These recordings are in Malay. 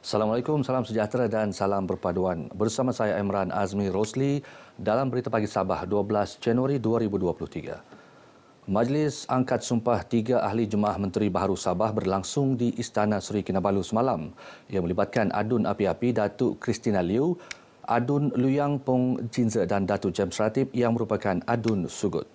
Assalamualaikum, salam sejahtera dan salam perpaduan. Bersama saya Imran Azmi Rosli dalam Berita Pagi Sabah 12 Januari 2023. Majlis Angkat Sumpah 3 Ahli Jemaah Menteri Baharu Sabah berlangsung di Istana Seri Kinabalu semalam yang melibatkan Adun Api-Api Datuk Christina Liu, Adun Luyang Pong Jinze dan Datuk James Ratib yang merupakan Adun Sugut.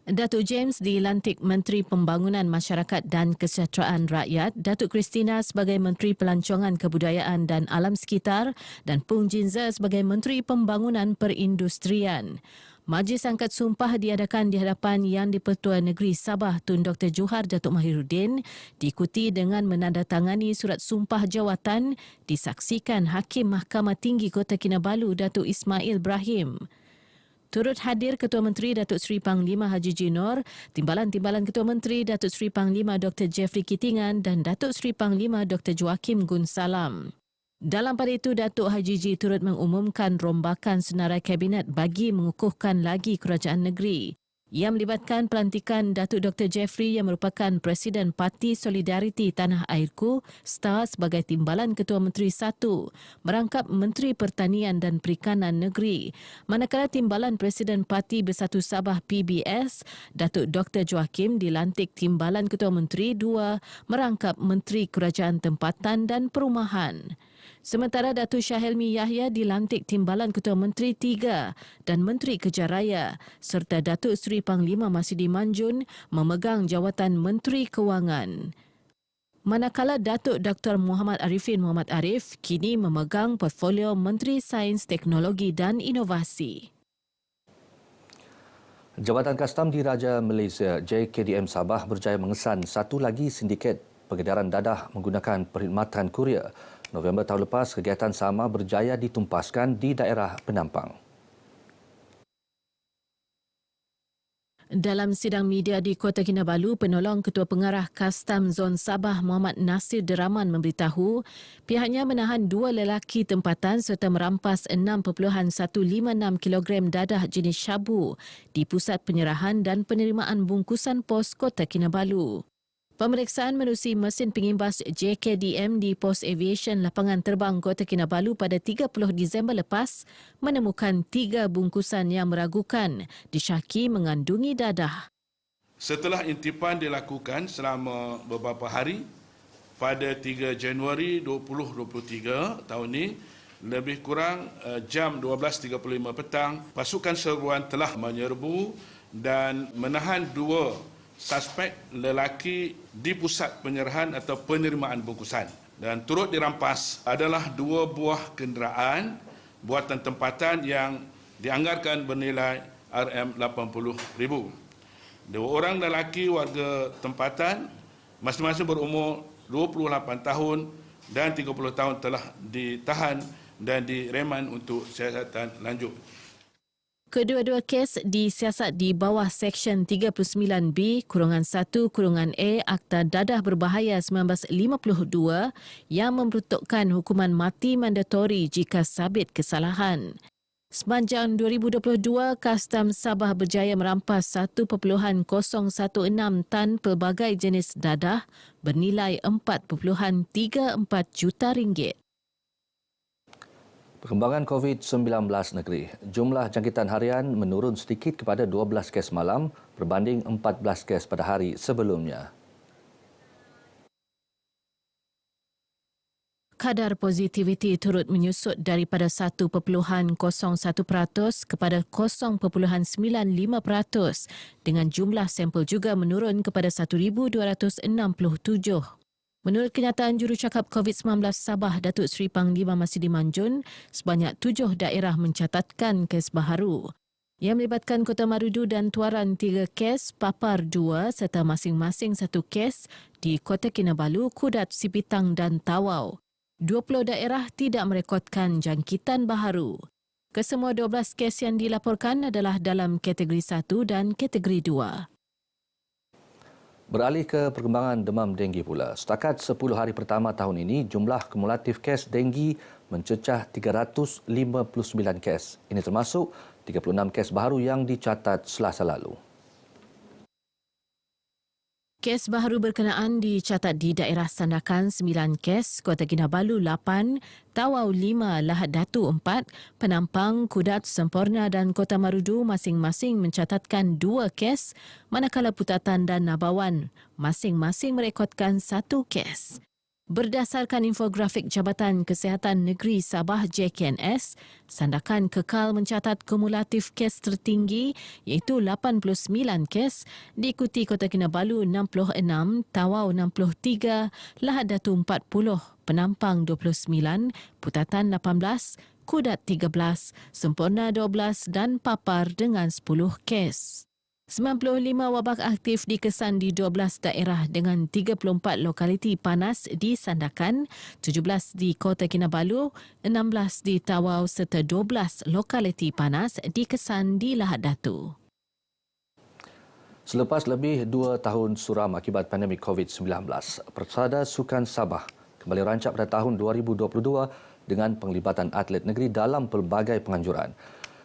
Datuk James dilantik Menteri Pembangunan Masyarakat dan Kesejahteraan Rakyat, Datuk Christina sebagai Menteri Pelancongan Kebudayaan dan Alam Sekitar dan Pong Jinze sebagai Menteri Pembangunan Perindustrian. Majlis Angkat Sumpah diadakan di hadapan Yang di-Pertua Negeri Sabah Tun Dr. Johar Datuk Mahiruddin, diikuti dengan menandatangani surat sumpah jawatan disaksikan Hakim Mahkamah Tinggi Kota Kinabalu Datuk Ismail Ibrahim. Turut hadir Ketua Menteri Datuk Seri Panglima Haji Jinor, Timbalan-Timbalan Ketua Menteri Datuk Seri Panglima Dr. Jeffrey Kitingan dan Datuk Seri Panglima Dr. Joakim Gun Salam. Dalam pada itu, Datuk Haji Ji turut mengumumkan rombakan senarai Kabinet bagi mengukuhkan lagi kerajaan negeri. Ia melibatkan pelantikan Datuk Dr. Jeffrey yang merupakan Presiden Parti Solidariti Tanah Airku, STAR sebagai Timbalan Ketua Menteri 1, merangkap Menteri Pertanian dan Perikanan Negeri. Manakala Timbalan Presiden Parti Bersatu Sabah PBS, Datuk Dr. Joakim dilantik Timbalan Ketua Menteri 2, merangkap Menteri Kerajaan Tempatan dan Perumahan. Sementara Datuk Shah Helmi Yahya dilantik Timbalan Ketua Menteri 3 dan Menteri Kejar Raya serta Datuk Seri Panglima Masidi Manjun memegang jawatan Menteri Kewangan. Manakala Datuk Dr. Muhammad Arifin Muhammad Arif kini memegang portfolio Menteri Sains, Teknologi dan Inovasi. Jabatan Kastam Diraja Malaysia JKDM Sabah berjaya mengesan satu lagi sindiket pengedaran dadah menggunakan perkhidmatan kurier. November tahun lepas, kegiatan sama berjaya ditumpaskan di daerah Penampang. Dalam sidang media di Kota Kinabalu, penolong Ketua Pengarah Kastam Zon Sabah Muhammad Nasir Deraman memberitahu pihaknya menahan 2 lelaki tempatan serta merampas 6.156 kilogram dadah jenis syabu di Pusat Penyerahan dan Penerimaan Bungkusan Pos Kota Kinabalu. Pemeriksaan menerusi mesin pengimbas JKDM di Pos Aviation Lapangan Terbang Kota Kinabalu pada 30 Disember lepas menemukan 3 bungkusan yang meragukan disyaki mengandungi dadah. Setelah intipan dilakukan selama beberapa hari, pada 3 Januari 2023 tahun ini, lebih kurang jam 12.35 petang, pasukan serbuan telah menyerbu dan menahan 2 suspek lelaki di pusat penyerahan atau penerimaan bungkusan. Dan turut dirampas adalah 2 buah kenderaan buatan tempatan yang dianggarkan bernilai RM80,000. 2 orang lelaki warga tempatan, masing-masing berumur 28 tahun dan 30 tahun telah ditahan dan direman untuk siasatan lanjut. Kedua-dua kes disiasat di bawah Seksyen 39B-1-A Akta Dadah Berbahaya 1952 yang memperuntukkan hukuman mati mandatori jika sabit kesalahan. Sepanjang 2022, Kastam Sabah berjaya merampas 1.016 tan pelbagai jenis dadah bernilai RM4.34 juta. Perkembangan COVID-19 negeri. Jumlah jangkitan harian menurun sedikit kepada 12 kes malam berbanding 14 kes pada hari sebelumnya. Kadar positiviti turut menyusut daripada 1.01% kepada 0.95% dengan jumlah sampel juga menurun kepada 1,267. Menurut kenyataan jurucakap COVID-19 Sabah Datuk Seri Panglima Masidi Manjun, sebanyak 7 daerah mencatatkan kes baharu. Yang melibatkan Kota Marudu dan Tuaran 3 kes, Papar 2 serta masing-masing 1 kes di Kota Kinabalu, Kudat, Sipitang dan Tawau. 20 daerah tidak merekodkan jangkitan baharu. Kesemua 12 kes yang dilaporkan adalah dalam kategori 1 dan kategori 2. Beralih ke perkembangan demam denggi pula. Setakat 10 hari pertama tahun ini, jumlah kumulatif kes denggi mencecah 359 kes. Ini termasuk 36 kes baru yang dicatat Selasa lalu. Kes baharu berkenaan dicatat di daerah Sandakan 9 kes, Kota Kinabalu 8, Tawau 5, Lahad Datu 4, Penampang, Kudat, Semporna dan Kota Marudu masing-masing mencatatkan 2 kes, manakala Putatan dan Nabawan masing-masing merekodkan 1 kes. Berdasarkan infografik Jabatan Kesihatan Negeri Sabah JKNS, Sandakan kekal mencatat kumulatif kes tertinggi iaitu 89 kes, diikuti Kota Kinabalu 66, Tawau 63, Lahad Datu 40, Penampang 29, Putatan 18, Kudat 13, Semporna 12 dan Papar dengan 10 kes. 95 wabak aktif dikesan di 12 daerah dengan 34 lokaliti panas di Sandakan, 17 di Kota Kinabalu, 16 di Tawau serta 12 lokaliti panas dikesan di Lahad Datu. Selepas lebih 2 tahun suram akibat pandemik COVID-19, Persada Sukan Sabah kembali rancak pada tahun 2022 dengan penglibatan atlet negeri dalam pelbagai penganjuran.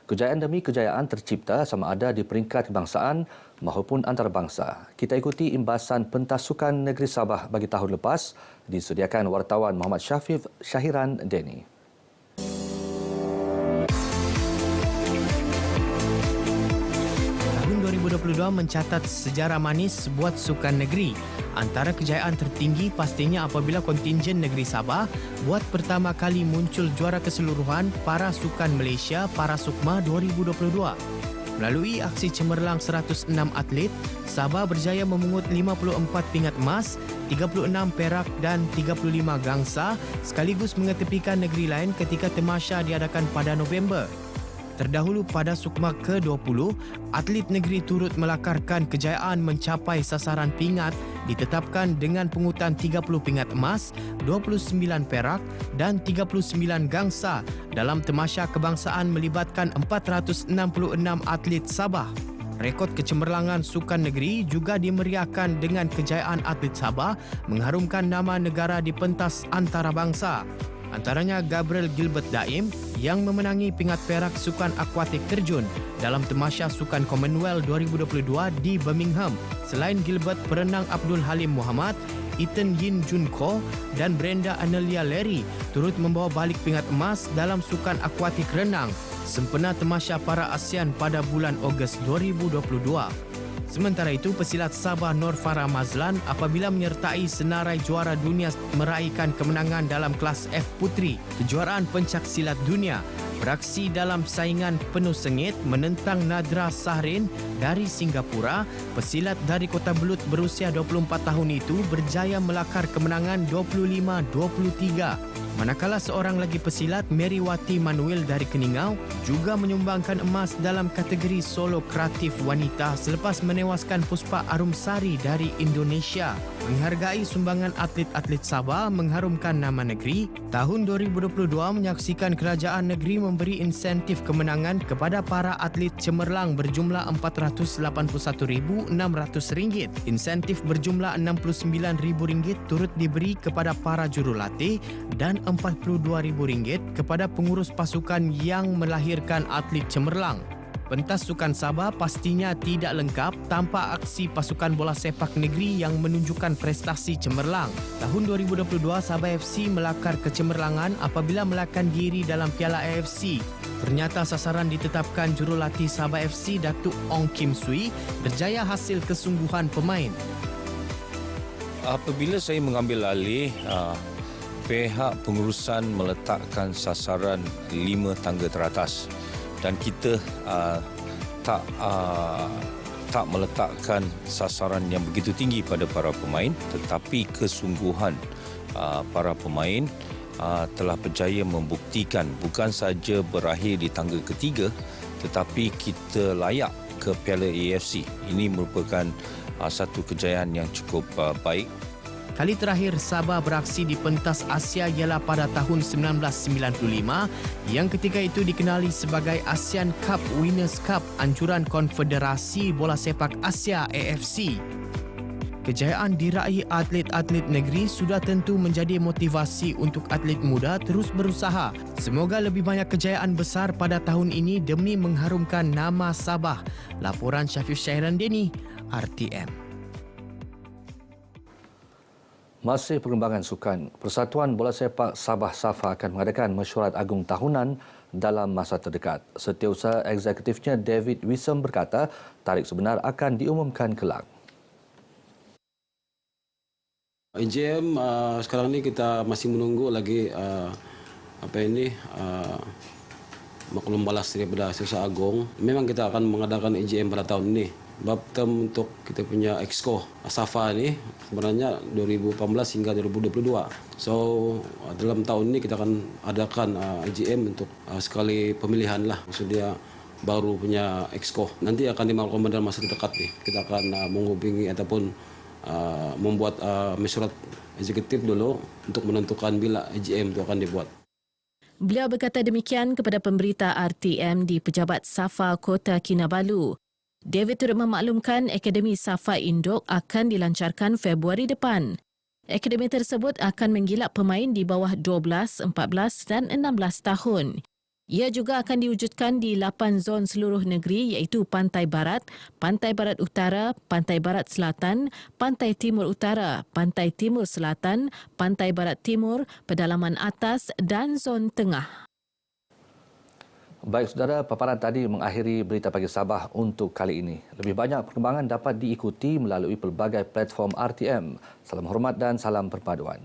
Kejayaan demi kejayaan tercipta sama ada di peringkat kebangsaan maupun antarabangsa. Kita ikuti imbasan pentas sukan negeri Sabah bagi tahun lepas disediakan wartawan Muhammad Syafif Syahiran Deni. Tahun 2022 mencatat sejarah manis buat sukan negeri. Antara kejayaan tertinggi pastinya apabila kontingen negeri Sabah buat pertama kali muncul juara keseluruhan Para Sukan Malaysia Parasukma 2022. Melalui aksi cemerlang 106 atlet, Sabah berjaya memungut 54 pingat emas, 36 perak dan 35 gangsa sekaligus mengetepikan negeri lain ketika Tamasya diadakan pada November. Terdahulu pada Sukma ke-20, atlet negeri turut melakarkan kejayaan mencapai sasaran pingat ditetapkan dengan pungutan 30 pingat emas, 29 perak dan 39 gangsa dalam Tamasya kebangsaan melibatkan 466 atlet Sabah. Rekod kecemerlangan sukan negeri juga dimeriahkan dengan kejayaan atlet Sabah mengharumkan nama negara di pentas antarabangsa. Antaranya Gabriel Gilbert Daim yang memenangi pingat perak sukan akuatik terjun dalam Tamasya Sukan Commonwealth 2022 di Birmingham. Selain Gilbert, perenang Abdul Halim Muhammad, Ethan Yin Jun Ko dan Brenda Anelia Larry turut membawa balik pingat emas dalam sukan akuatik renang sempena Tamasya Para ASEAN pada bulan Ogos 2022. Sementara itu, pesilat Sabah Nur Farah Mazlan apabila menyertai senarai juara dunia meraihkan kemenangan dalam kelas F Puteri Kejuaraan Pencak Silat Dunia beraksi dalam saingan penuh sengit menentang Nadra Sahrin dari Singapura. Pesilat dari Kota Belud berusia 24 tahun itu berjaya melakar kemenangan 25-23. Manakala seorang lagi pesilat, Meriwati Manuel dari Keningau, juga menyumbangkan emas dalam kategori solo kreatif wanita selepas menewaskan Puspa Arumsari dari Indonesia. Menghargai sumbangan atlet-atlet Sabah mengharumkan nama negeri, tahun 2022 menyaksikan kerajaan negeri memberi insentif kemenangan kepada para atlet cemerlang berjumlah RM481,600. Insentif berjumlah RM69,000 turut diberi kepada para jurulatih dan RM42,000 kepada pengurus pasukan yang melahirkan atlet cemerlang. Pentas Sukan Sabah pastinya tidak lengkap tanpa aksi pasukan bola sepak negeri yang menunjukkan prestasi cemerlang. Tahun 2022, Sabah FC melakar kecemerlangan apabila melakkan diri dalam Piala AFC. Ternyata sasaran ditetapkan jurulatih Sabah FC Datuk Ong Kim Sui berjaya hasil kesungguhan pemain. Apabila saya mengambil alih, pihak pengurusan meletakkan sasaran 5 tangga teratas dan kita tak meletakkan sasaran yang begitu tinggi pada para pemain, tetapi kesungguhan para pemain telah berjaya membuktikan bukan saja berakhir di tangga ketiga tetapi kita layak ke Piala AFC. Ini merupakan satu kejayaan yang cukup baik. Kali terakhir Sabah beraksi di pentas Asia ialah pada tahun 1995 yang ketika itu dikenali sebagai ASEAN Cup Winners' Cup anjuran Konfederasi Bola Sepak Asia AFC. Kejayaan diraih atlet-atlet negeri sudah tentu menjadi motivasi untuk atlet muda terus berusaha. Semoga lebih banyak kejayaan besar pada tahun ini demi mengharumkan nama Sabah. Laporan Syafif Syairan Deni, RTM. Masih perkembangan sukan, Persatuan Bola Sepak Sabah SAFA akan mengadakan mesyuarat agung tahunan dalam masa terdekat. Setiausaha eksekutifnya David Wisem berkata tarikh sebenar akan diumumkan kelak. EJM sekarang ni kita masih menunggu lagi maklum balas daripada Setiausaha Agung. Memang kita akan mengadakan EJM pada tahun ini. Bab term untuk kita punya Exco SAFA ni sebenarnya 2018 hingga 2022. So dalam tahun ini kita akan adakan EJM untuk sekali pemilihan lah. Maksudnya baru punya Exco. Nanti akan dimaklumkan dalam masa terdekat ni. Kita akan menghubungi ataupun membuat mesyuarat eksekutif dulu untuk menentukan bila EJM itu akan dibuat. Beliau berkata demikian kepada pemberita RTM di Pejabat SAFA Kota Kinabalu. David turut memaklumkan Akademi SAFA Induk akan dilancarkan Februari depan. Akademi tersebut akan menggilap pemain di bawah 12, 14 dan 16 tahun. Ia juga akan diwujudkan di 8 zon seluruh negeri iaitu Pantai Barat, Pantai Barat Utara, Pantai Barat Selatan, Pantai Timur Utara, Pantai Timur Selatan, Pantai Barat Timur, Pedalaman Atas dan Zon Tengah. Baik saudara, paparan tadi mengakhiri Berita Pagi Sabah untuk kali ini. Lebih banyak perkembangan dapat diikuti melalui pelbagai platform RTM. Salam hormat dan salam perpaduan.